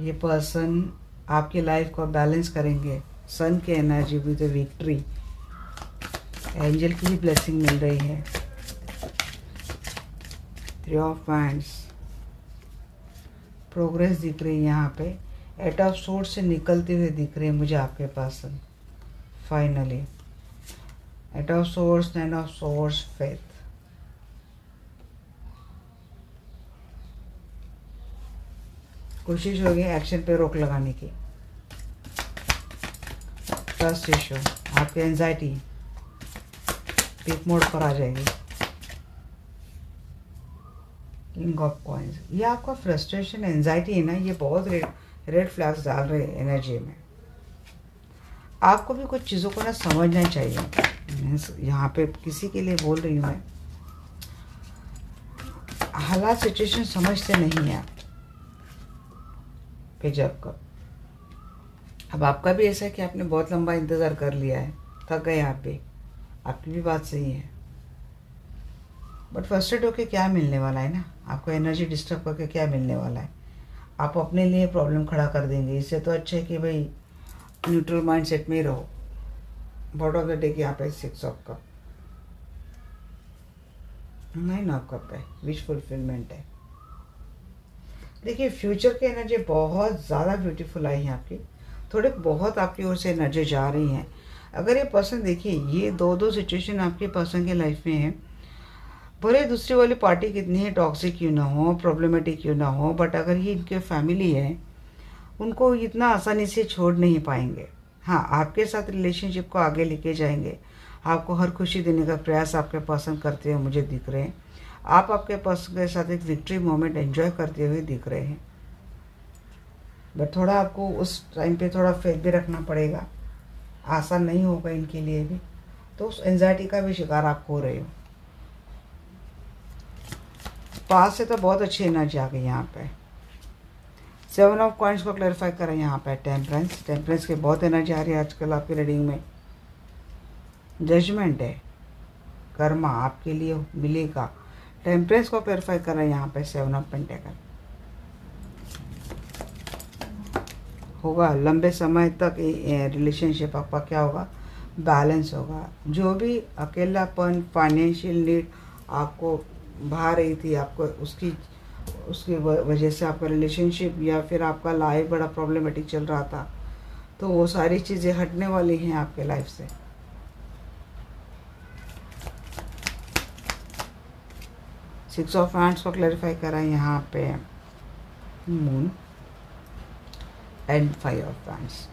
ये पर्सन आपकी लाइफ को बैलेंस करेंगे। सन की एनर्जी विद विक्ट्री, एंजल की भी ब्लेसिंग मिल रही है। 3 ऑफ वांड्स, प्रोग्रेस दिख रही है यहाँ पे। 8 ऑफ सोर्ड्स से निकलते हुए दिख रहे हैं मुझे आपके person. Finally 8 of swords, 9 of swords, faith. कोशिश होगी एक्शन पे रोक लगाने की। ट्रस्ट इशू, आपकी एंजाइटी पीक मोड पर आ जाएगी। किंग ऑफ कॉइंस, ये आपका फ्रस्ट्रेशन एंजाइटी है ना, ये बहुत रेड फ्लैग्स डाल रहे हैं एनर्जी में। आपको भी कुछ चीज़ों को ना समझना चाहिए। यहाँ पे किसी के लिए बोल रही हूँ मैं, हालात सिचुएशन समझते नहीं हैं आप पे जब कब। अब आपका भी ऐसा है कि आपने बहुत लंबा इंतज़ार कर लिया है, थक गए आप भी, आपकी भी बात सही है। बट फ्रस्ट्रेट होके क्या मिलने वाला है ना, आपको एनर्जी डिस्टर्ब करके क्या मिलने वाला है। आप अपने लिए प्रॉब्लम खड़ा कर देंगे। इससे तो अच्छा है कि भाई न्यूट्रल माइंड सेट में ही रहो। बॉटम ऑफ द डे की यहाँ पे 6 ऑफ कप, 9 ऑफ कप है, विश फुलफिलमेंट है। देखिए फ्यूचर की एनर्जी बहुत ज़्यादा ब्यूटीफुल आई है आपकी। थोड़े बहुत आपकी ओर से एनर्जी जा रही हैं। अगर ये पर्सन, देखिए ये दो सिचुएशन आपके पर्सन के लाइफ में है। भले दूसरी वाली पार्टी कितनी ही टॉक्सिक क्यों ना हो, प्रॉब्लमेटिक क्यों ना हो, बट अगर ये इनके फैमिली है, उनको इतना आसानी से छोड़ नहीं पाएंगे। हाँ, आपके साथ रिलेशनशिप को आगे लेके जाएंगे। आपको हर खुशी देने का प्रयास आपके पर्सन करते हुए मुझे दिख रहे हैं। आप आपके पर्सन के साथ एक विक्ट्री मोमेंट एंजॉय करते हुए दिख रहे हैं। बट थोड़ा आपको उस टाइम पे थोड़ा फेथ भी रखना पड़ेगा। आसान नहीं होगा इनके लिए भी, तो उस एंजाइटी का भी शिकार आप हो रहे हो। पास से तो बहुत अच्छी एनर्जी आ गई यहाँ पे। 7 ऑफ कॉइंस को क्लैरिफाई करें यहाँ पे। टेम्परेंस की बहुत एनर्जी आ रही है आजकल आपकी रीडिंग में। जजमेंट है, कर्मा आपके लिए मिलेगा। टेम्परेंस को क्लैरिफाई करें यहाँ पे। 7 ऑफ पेंटेकल होगा लंबे समय तक। रिलेशनशिप आपका क्या होगा, बैलेंस होगा। जो भी अकेलापन, फाइनेंशियल नीड आपको भा रही थी, आपको उसकी वजह से आपका रिलेशनशिप या फिर आपका लाइफ बड़ा प्रॉब्लमेटिक चल रहा था, तो वो सारी चीज़ें हटने वाली हैं आपके लाइफ से। सिक्स ऑफ हैंड्स को क्लैरिफाई करा यहाँ पे। Moon and 5 of hands.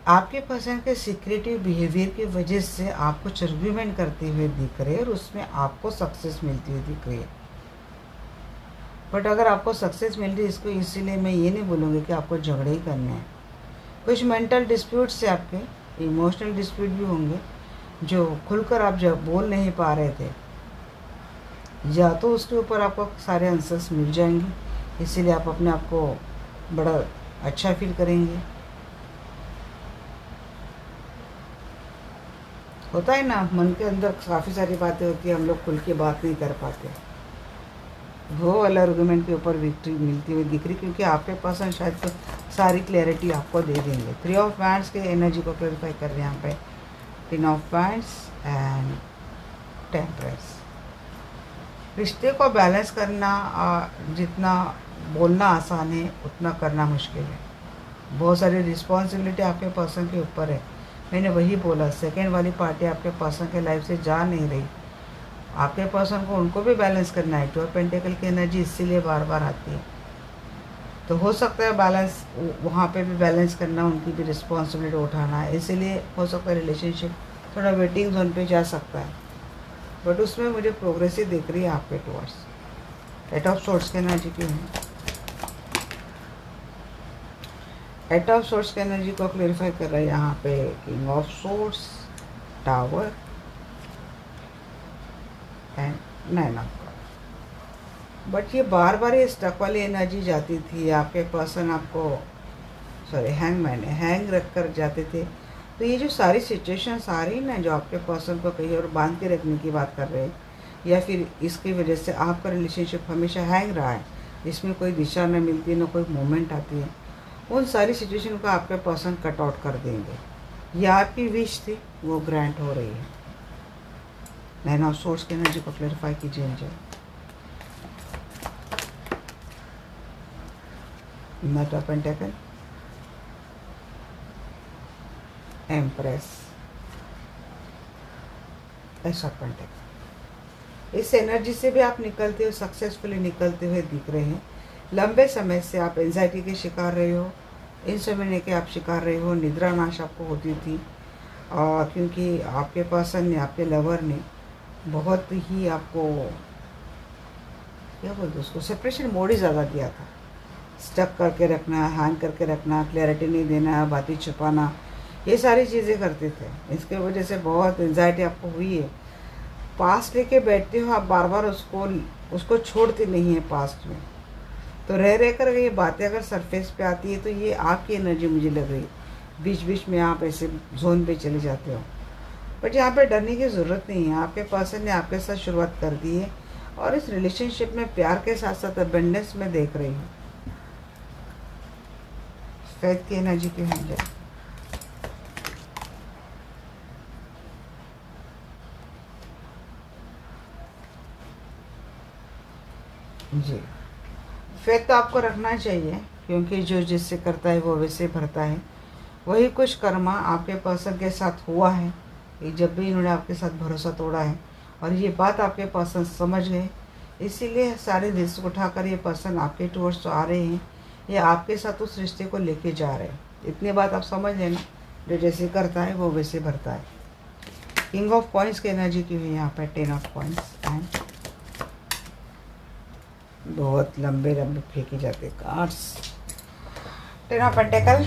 आपके पर्सन के सीक्रेटिव बिहेवियर की वजह से आपको आर्ग्यूमेंट करते हुए दिख रहे हैं और उसमें आपको सक्सेस मिलती हुई दिख रही है। बट अगर आपको सक्सेस मिल रही है, इसको इसीलिए मैं ये नहीं बोलूँगी कि आपको झगड़े ही करने हैं। कुछ मेंटल डिस्प्यूट से आपके इमोशनल डिस्प्यूट भी होंगे जो खुलकर आप जब बोल नहीं पा रहे थे, या तो उसके ऊपर आपको सारे आंसर्स मिल जाएंगे, इसीलिए आप अपने आप को बड़ा अच्छा फील करेंगे। होता है ना, मन के अंदर काफ़ी सारी बातें होती है, हम लोग खुल के बात नहीं कर पाते। वो वाला आर्गुमेंट के ऊपर विक्ट्री मिलती हुई दिख रही, क्योंकि आपके पर्सन शायद तो सारी क्लैरिटी आपको दे देंगे। 3 ऑफ वैंड्स के एनर्जी को क्लैरिफाई कर रहे हैं यहाँ पे। 10 ऑफ वैंड्स एंड टेम्परेंस। रिश्ते को बैलेंस करना, जितना बोलना आसान है उतना करना मुश्किल है। बहुत सारी रिस्पॉन्सिबिलिटी आपके पर्सन के ऊपर है। मैंने वही बोला, सेकेंड वाली पार्टी आपके पर्सन के लाइफ से जा नहीं रही। आपके पर्सन को उनको भी बैलेंस करना है। 2 ऑफ पेंटिकल की एनर्जी इसीलिए बार बार आती है। तो हो सकता है बैलेंस, वहाँ पे भी बैलेंस करना, उनकी भी रिस्पॉन्सिबिलिटी उठाना है, इसीलिए हो सकता है रिलेशनशिप थोड़ा वेटिंग जोन पे जा सकता है। बट उसमें मुझे प्रोग्रेस ही दिख रही है आपके टुवर्ड्स। 8 ऑफ सोर्ड्स की एनर्जी क्यों है? 8 ऑफ सोर्ड्स की एनर्जी को क्लेरिफाई कर रहा है यहाँ पे। King of swords, tower and 9 of cup. But ये बार बार ये स्टक वाली एनर्जी जाती थी। आपके पर्सन आपको, सॉरी हैंगमैन, हैंग रख कर जाते थे। तो ये जो सारी सिचुएशंस आ रही ना, जो आपके पर्सन को कहीं और बांध के रखने की बात कर रहे हैं, या फिर इसकी वजह से आपका रिलेशनशिप हमेशा हैंग रहा है, इसमें कोई दिशा न मिलती है, ना कोई मोमेंट आती है, उन सारी सिचुएशन को आपके पर्सन कट आउट कर देंगे। ये आपकी विश थी, वो ग्रांट हो रही है। नाइन ऑफ सोर्स की एनर्जी को क्लैरिफाई कीजिए मुझे। Night of pentacle, empress, S of pentacle. इस एनर्जी से भी आप निकलते हो, सक्सेसफुली निकलते हुए दिख रहे हैं। लंबे समय से आप एंजाइटी के शिकार रहे हो, इंसोम्निया के आप शिकार रहे हो, निद्रा नाश आपको होती थी, और क्योंकि आपके पर्सन ने, आपके लवर ने बहुत ही आपको, क्या बोलते उसको, सेपरेशन मोड ही ज़्यादा दिया था। स्टक करके रखना, हैंग करके रखना, क्लैरिटी नहीं देना, बातें छुपाना, ये सारी चीज़ें करते थे। इसके वजह से बहुत एंजाइटी आपको हुई है। पास्ट लेके बैठते हो आप, बार बार उसको छोड़ते नहीं है पास्ट में। तो रह कर ये बातें अगर सरफेस पे आती है तो ये आपकी एनर्जी मुझे लग रही है। बीच बीच में आप ऐसे जोन पे चले जाते हो, बट यहाँ पे डरने की ज़रूरत नहीं है। आपके पर्सन ने आपके साथ शुरुआत कर दी है, और इस रिलेशनशिप में प्यार के साथ साथ अबंडेंस में देख रही हूँ। फेथ की एनर्जी की है जी। फेथ तो आपको रखना चाहिए, क्योंकि जो जिससे करता है वो वैसे भरता है। वही कुछ कर्मा आपके पर्सन के साथ हुआ है कि जब भी इन्होंने आपके साथ भरोसा तोड़ा है, और ये बात आपके पर्सन समझ गए, इसीलिए सारे रिस्क उठाकर ये पर्सन आपके टूवर्ड्स तो आ रहे हैं, या आपके साथ उस रिश्ते को लेके जा रहे हैं। इतनी बात आप समझ लेना, जो जैसे करता है वो वैसे भरता है। किंग ऑफ कॉइन्स की एनर्जी की हुई यहाँ पर, 10 ऑफ कॉइन्स एंड बहुत लंबे लंबे फेंके जाते कार्ड्स। 10 ऑफ पेंटेकल,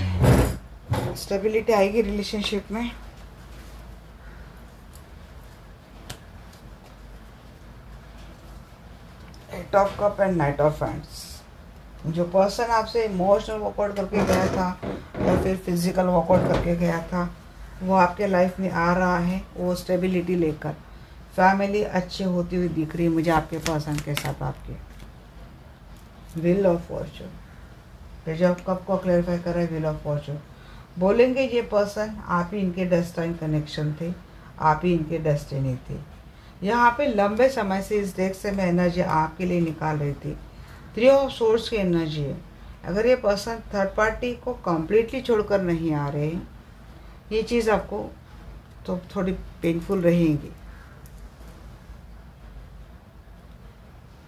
स्टेबिलिटी आएगी रिलेशनशिप में। Eight of cup and knight of hands. जो पर्सन आपसे इमोशनल वर्कआउट करके गया था, या फिर फिजिकल वर्कआउट करके गया था, वो आपके लाइफ में आ रहा है, वो स्टेबिलिटी लेकर। फैमिली अच्छे होती हुई दिख रही है मुझे आपके पर्सन के साथ। आपके व्हील ऑफ फॉर्चून, जो कब को क्लैरिफाई कर रहा है, व्हील ऑफ फॉर्चून। बोलेंगे ये पर्सन आप ही इनके डेस्टाइन कनेक्शन थे, आप ही इनके डेस्टिनी थे। यहाँ पे लंबे समय से इस डेक से मैं एनर्जी आपके लिए निकाल रही थी। 3 ऑफ सोर्स की एनर्जी है। अगर ये पर्सन थर्ड पार्टी को कम्प्लीटली छोड़कर नहीं आ रहे हैं, ये चीज़ आपको तो थोड़ी पेनफुल रहेगी।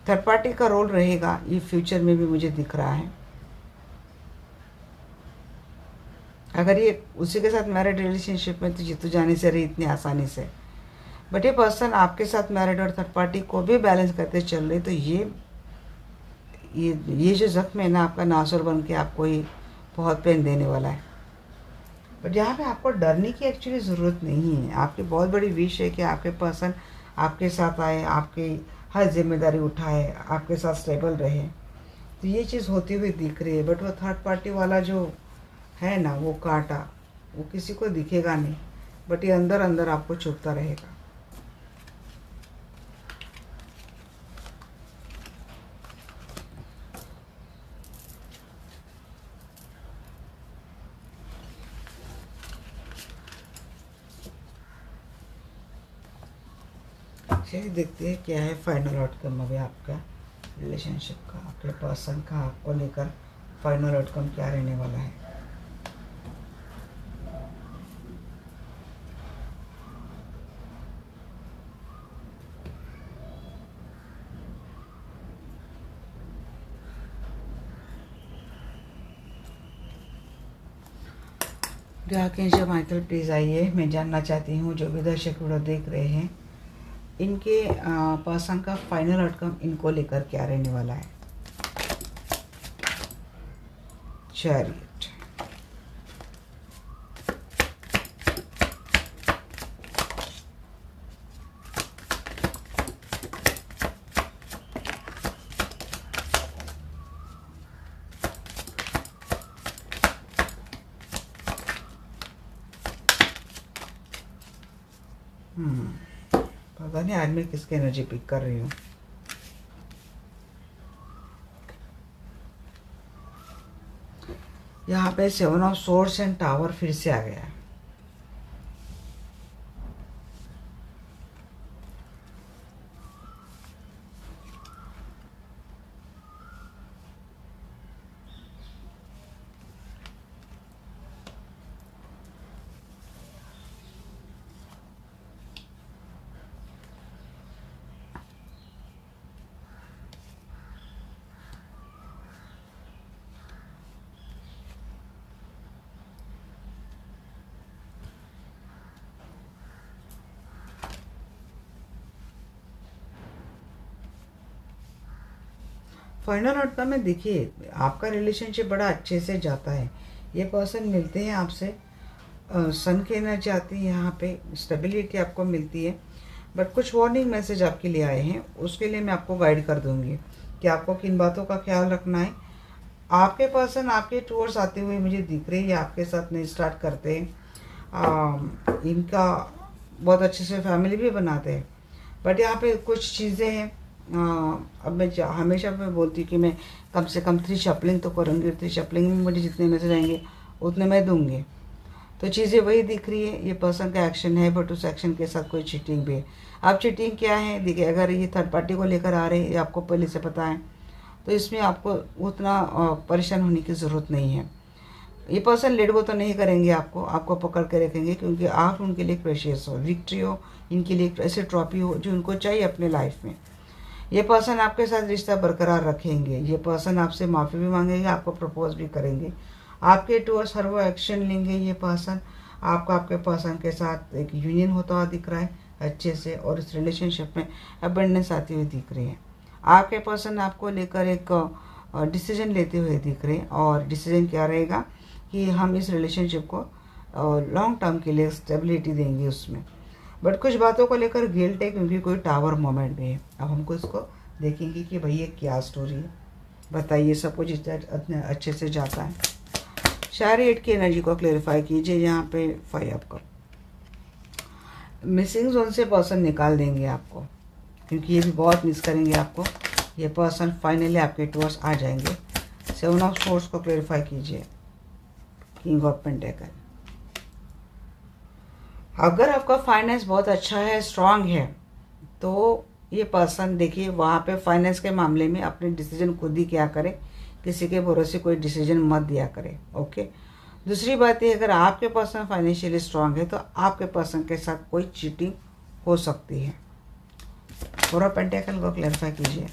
थर्ड पार्टी का रोल रहेगा, ये फ्यूचर में भी मुझे दिख रहा है। अगर ये उसी के साथ मैरिड रिलेशनशिप में तो जीतू जाने से रही इतनी आसानी से, बट ये पर्सन आपके साथ मैरिड और थर्ड पार्टी को भी बैलेंस करते चल रहे, तो ये जो जख्म है ना आपका, नासुर बन के आपको ही बहुत पेन देने वाला है। बट यहाँ पे आपको डरने की एक्चुअली ज़रूरत नहीं है। आपकी बहुत बड़ी विश है कि आपके पर्सन आपके साथ आए, आपकी हर जिम्मेदारी उठाए, आपके साथ स्टेबल रहे। तो ये चीज़ होती हुई दिख रही है। बट वो थर्ड पार्टी वाला जो है ना, वो कांटा, वो किसी को दिखेगा नहीं, बट ये अंदर अंदर आपको चुभता रहेगा। चलिए देखते हैं क्या है फाइनल आउटकम अभी आपका रिलेशनशिप का, आपके पर्सन का आपको लेकर फाइनल आउटकम क्या रहने वाला है। आर्कएंजल माइकल प्लीज़ आइए। मैं जानना चाहती हूँ जो भी दर्शक वीडियो देख रहे हैं, इनके पर्सन का फाइनल आउटकम इनको लेकर क्या रहने वाला है। चैरियट, पता नहीं आज मैं किसकी एनर्जी पिक कर रही हूँ। यहाँ पे 7 ऑफ सोर्ड्स एंड टावर फिर से आ गया है। फाइनल आउटकम में देखिए आपका रिलेशनशिप बड़ा अच्छे से जाता है। ये पर्सन मिलते हैं आपसे, सन की एनर्जी आती है, यहाँ पे स्टेबिलिटी आपको मिलती है। बट कुछ वार्निंग मैसेज आपके लिए आए हैं, उसके लिए मैं आपको गाइड कर दूंगी कि आपको किन बातों का ख्याल रखना है। आपके पर्सन आपके टूर्स आते हुए मुझे दिख रही है, आपके साथ नहीं स्टार्ट करते हैं। इनका बहुत अच्छे से फैमिली भी बनाते हैं। बट यहाँ पे कुछ चीज़ें हैं, अब मैं हमेशा मैं बोलती हूँ कि मैं कम से कम 3 शफलिंग तो करूँगी। 3 शफलिंग में मुझे जितने मैसेज आएंगे उतने मैं दूँगी। तो चीज़ें वही दिख रही है, ये पर्सन का एक्शन है, बट उस एक्शन के साथ कोई चीटिंग भी है। अब चीटिंग क्या है देखिए, अगर ये थर्ड पार्टी को लेकर आ रहे हैं, ये आपको पहले से पता है, तो इसमें आपको उतना परेशान होने की ज़रूरत नहीं है। ये पर्सन लेट गो तो नहीं करेंगे, आपको पकड़ के रखेंगे, क्योंकि आप उनके लिए प्रेशियस हो, विक्ट्री हो, इनके लिए ऐसे ट्रॉफी हो जो उनको चाहिए अपने लाइफ में। ये पर्सन आपके साथ रिश्ता बरकरार रखेंगे। ये पर्सन आपसे माफ़ी भी मांगेंगे, आपको प्रपोज भी करेंगे, आपके टूवर्ड्स हर वो एक्शन लेंगे। ये पर्सन आपका आपके पर्सन के साथ एक यूनियन होता हुआ दिख रहा है अच्छे से, और इस रिलेशनशिप में अबंडेंस आती हुई दिख रही है। आपके पर्सन आपको लेकर एक डिसीजन लेते हुए दिख रहे हैं, और डिसीजन क्या रहेगा कि हम इस रिलेशनशिप को लॉन्ग टर्म के लिए स्टेबिलिटी देंगे उसमें। बट कुछ बातों को लेकर गिल्ट है, क्योंकि कोई टावर मोमेंट भी है। अब हमको इसको देखेंगे कि भाई ये क्या स्टोरी है, बताइए। सब कुछ इतने अच्छे से जाता है। चैरियट की एनर्जी को क्लेरिफाई कीजिए। यहाँ पे 5 आपका मिसिंग जोन से पर्सन निकाल देंगे आपको, क्योंकि ये भी बहुत मिस करेंगे आपको। ये पर्सन फाइनली आपके टूवर्ड्स आ जाएंगे। 7 ऑफ सोर्ड्स को क्लेरिफाई कीजिए। किंग ऑफ पेंटेकल, अगर आपका फाइनेंस बहुत अच्छा है, स्ट्रांग है, तो ये पर्सन देखिए वहाँ पे फाइनेंस के मामले में अपने डिसीजन खुद ही क्या करे, किसी के भरोसे कोई डिसीजन मत दिया करे। ओके। दूसरी बात है, अगर आपके पर्सन फाइनेंशियली स्ट्रांग है तो आपके पर्सन के साथ कोई चीटिंग हो सकती है। 4 ऑफ पेंटेकल को क्लैरिफाई कीजिए।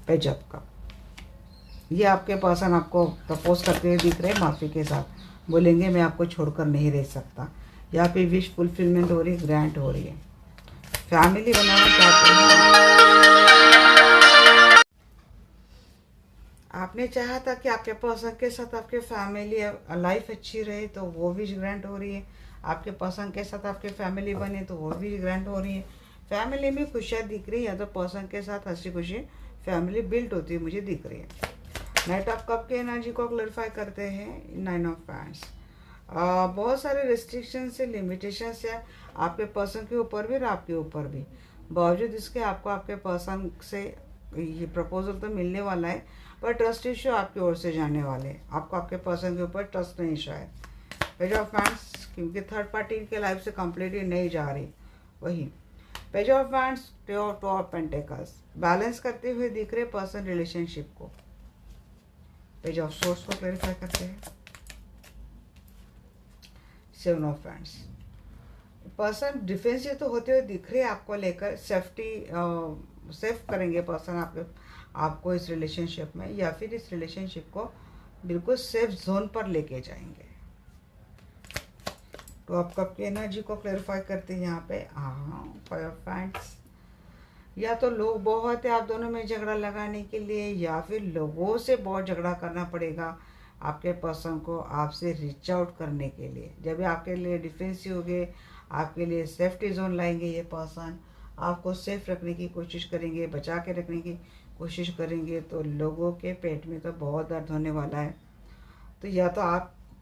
पेज अप का, ये आपके पर्सन आपको प्रपोज करते हुए दिख रहे हैं, माफ़ी के साथ बोलेंगे मैं आपको छोड़कर नहीं रह सकता। यहाँ पे विश फुलफिलमेंट हो रही है, ग्रांट हो रही है। फैमिली बनाना चाहते हैं, आपने चाहा था कि आपके पर्सन के साथ आपके फैमिली लाइफ अच्छी रहे, तो वो विश ग्रांट हो रही है। आपके पर्सन के साथ आपके फैमिली बने, तो वो विश ग्रांट हो रही है। फैमिली में खुशियाँ दिख रही है, या तो पर्सन के साथ हंसी खुशी फैमिली बिल्ड होती है मुझे दिख रही है। नाइट ऑफ कप की एनर्जी को क्लैरिफाई करते हैं। 9 ऑफ पैंट्स, बहुत सारे रिस्ट्रिक्शन से, लिमिटेशन से आपके पर्सन के ऊपर भी और आपके ऊपर भी, बावजूद इसके आपको आपके पर्सन से ये प्रपोजल तो मिलने वाला है, पर ट्रस्ट इश्यू आपकी ओर से जाने वाले हैं। आपको आपके पर्सन के ऊपर ट्रस्ट नहीं शायद। पेज ऑफ पैंट्स, क्योंकि थर्ड पार्टी के लाइफ से कंप्लीटली नहीं जा रही। वही page of pants, 2 of pentacles, balance करते हुए दिख रहे पर्सन रिलेशनशिप को। पेज ऑफ सोर्स को क्लैरिफाई करते हैं। 7 ऑफ पैंट्स, पर्सन डिफेंसिव तो होते हुए दिख रहे हैं आपको लेकर, सेफ करेंगे पर्सन आपको इस रिलेशनशिप में, या फिर इस रिलेशनशिप को बिल्कुल सेफ जोन पर लेके जाएंगे। तो आप कब की एनर्जी को क्लैरिफाई करते हैं यहाँ पे। 5 ऑफ पैंट्स, या तो लोग बहुत है आप दोनों में झगड़ा लगाने के लिए, या फिर लोगों से बहुत झगड़ा करना पड़ेगा आपके पर्सन को आपसे रीच आउट करने के लिए। जब आपके लिए डिफेंसिव हो गए, आपके लिए सेफ्टी जोन लाएंगे, ये पर्सन आपको सेफ रखने की कोशिश करेंगे, बचा के रखने की कोशिश करेंगे, तो लोगों के पेट में तो बहुत दर्द होने वाला है। तो या तो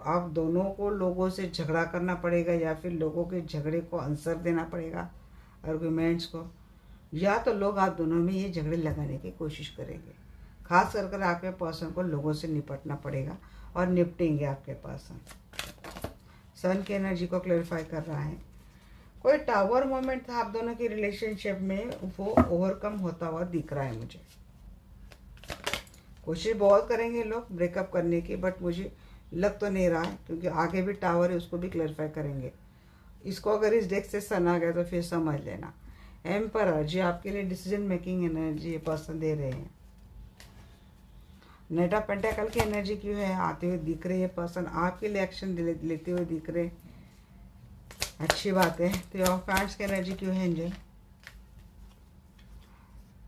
आप दोनों को लोगों से झगड़ा करना पड़ेगा या फिर लोगों के झगड़े को आंसर देना पड़ेगा, आर्गुमेंट्स को, या तो लोग आप दोनों में ये झगड़े लगाने की कोशिश करेंगे। खास कर आपके पर्सन को लोगों से निपटना पड़ेगा और निपटेंगे आपके पर्सन। सन की एनर्जी को क्लैरिफाई कर रहा है। कोई टावर मोमेंट था आप दोनों की रिलेशनशिप में, वो ओवरकम होता हुआ दिख रहा है मुझे। कोशिश बहुत करेंगे लोग ब्रेकअप करने की, बट मुझे लग तो नहीं रहा है, क्योंकि आगे भी टावर है, उसको भी क्लैरिफाई करेंगे। इसको अगर इस डेक से सन आ गया तो फिर समझ लेना। एम्परर जी आपके लिए डिसीजन मेकिंग एनर्जी ये पर्सन दे रहे हैं। नाइट ऑफ पेंटाकल की एनर्जी क्यों है आते हुए दिख रही है पर्सन, आपके लिए एक्शन लेते हुए दिख रहे, अच्छी बात है। तो ऑफ पैंट्स की एनर्जी क्यों है एंजल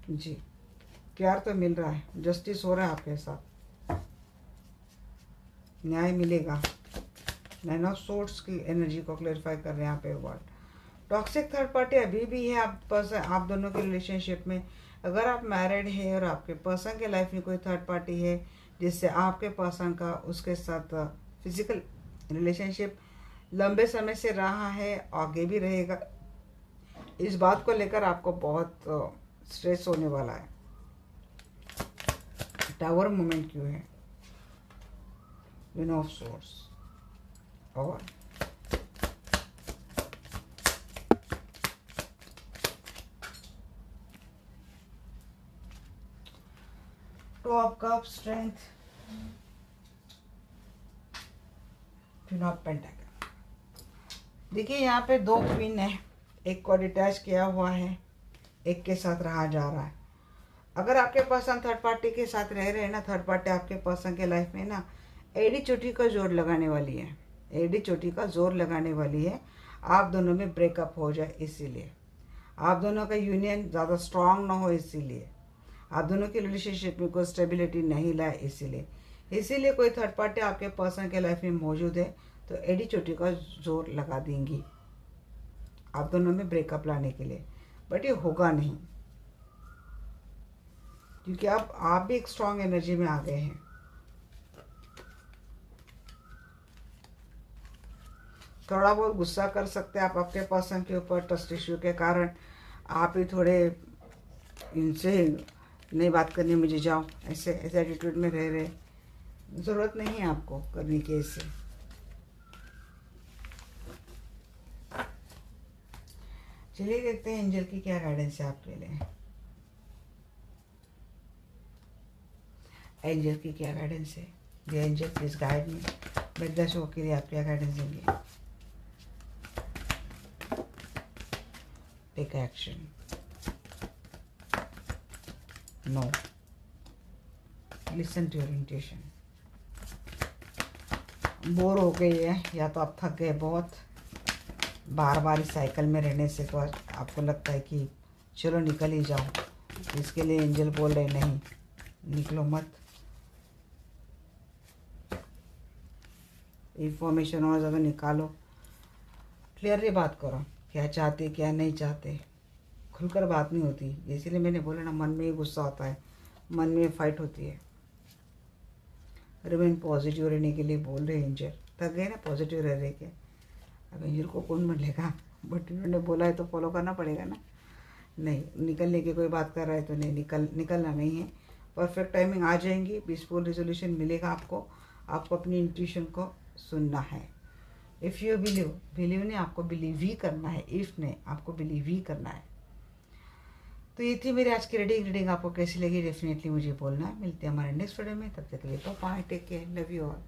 जी? प्यार तो मिल रहा है, जस्टिस हो रहा है आपके साथ, न्याय मिलेगा। नाइन ऑफ सोर्ड्स की एनर्जी को क्लैरिफाई कर रहे हैं यहाँ पे वर्ड। टॉक्सिक थर्ड पार्टी अभी भी है आप दोनों के रिलेशनशिप में। अगर आप मैरिड है और आपके पर्सन के लाइफ में कोई थर्ड पार्टी है जिससे आपके पर्सन का उसके साथ फिजिकल रिलेशनशिप लंबे समय से रहा है, आगे भी रहेगा, इस बात को लेकर आपको बहुत स्ट्रेस होने वाला है। टावर मोमेंट क्यों है? क्वीन ऑफ सोर्ड्स और two of cups, strength, queen of pentacle. देखिए यहाँ पे दो क्वीन है, एक को डिटैच किया हुआ है, एक के साथ रहा जा रहा है। अगर आपके पर्सन थर्ड पार्टी के साथ रह रहे हैं ना, थर्ड पार्टी आपके पर्सन के लाइफ में ना एडी चोटी का जोर लगाने वाली है, एडी चोटी का जोर लगाने वाली है। आप दोनों में ब्रेकअप हो जाए, इसीलिए आप दोनों का यूनियन ज़्यादा स्ट्रांग ना हो, इसीलिए आप दोनों की रिलेशनशिप में कोई स्टेबिलिटी नहीं लाए, इसीलिए कोई थर्ड पार्टी आपके पर्सन के लाइफ में मौजूद है तो एडी चोटी का जोर लगा देंगी आप दोनों में ब्रेकअप लाने के लिए। बट ये होगा नहीं, क्योंकि आप भी एक स्ट्रांग एनर्जी में आ गए हैं। थोड़ा बहुत गुस्सा कर सकते हैं आप आपके पर्सन के ऊपर, ट्रस्ट इश्यू के कारण आप ही थोड़े इनसे नहीं बात करनी, मुझे जाओ, ऐसे एटीट्यूड में रह रहे, ज़रूरत नहीं है आपको करने की इससे। चलिए देखते हैं एंजल की क्या गाइडेंस है आपके लिए। एंजल की क्या गाइडेंस है? ये एंजल प्लीज गाइड मी, मेरे शो के लिए आप क्या गाइडेंस देंगे? Take action, no, listen to your intuition. Bore हो गई है या तो आप थक गए बहुत, बार बार इस साइकिल में रहने से, तो आपको लगता है कि चलो निकल ही जाओ। इसके लिए एंजल बोल रहे नहीं, निकलो मत, इंफॉर्मेशन और ज़्यादा निकालो, क्लियरली बात करो, क्या चाहते क्या नहीं चाहते, खुलकर बात नहीं होती। इसीलिए मैंने बोला ना, मन में ही गुस्सा होता है, मन में फाइट होती है। रिमेन पॉजिटिव रहने के लिए बोल रहे एंजल, थक गए ना पॉजिटिव रह रहे के। अब एंजल को कौन बोलेगा, बट इन्होंने बोला है तो फॉलो करना पड़ेगा ना। नहीं, निकलने की कोई बात कर रहा है तो नहीं, निकलना नहीं है। परफेक्ट टाइमिंग आ जाएंगी, पीसफुल रिजोल्यूशन मिलेगा आपको अपनी इंट्यूशन को सुनना है। इफ़ यू बिलीव ने आपको बिलीव ही करना है, इफ़ ने आपको बिलीव ही करना है। तो ये थी मेरी आज की रीडिंग आपको कैसी लगी डेफिनेटली मुझे बोलना है। मिलते हैं हमारे नेक्स्ट वीडियो में, तब तक के लिए bye, take care, love you all.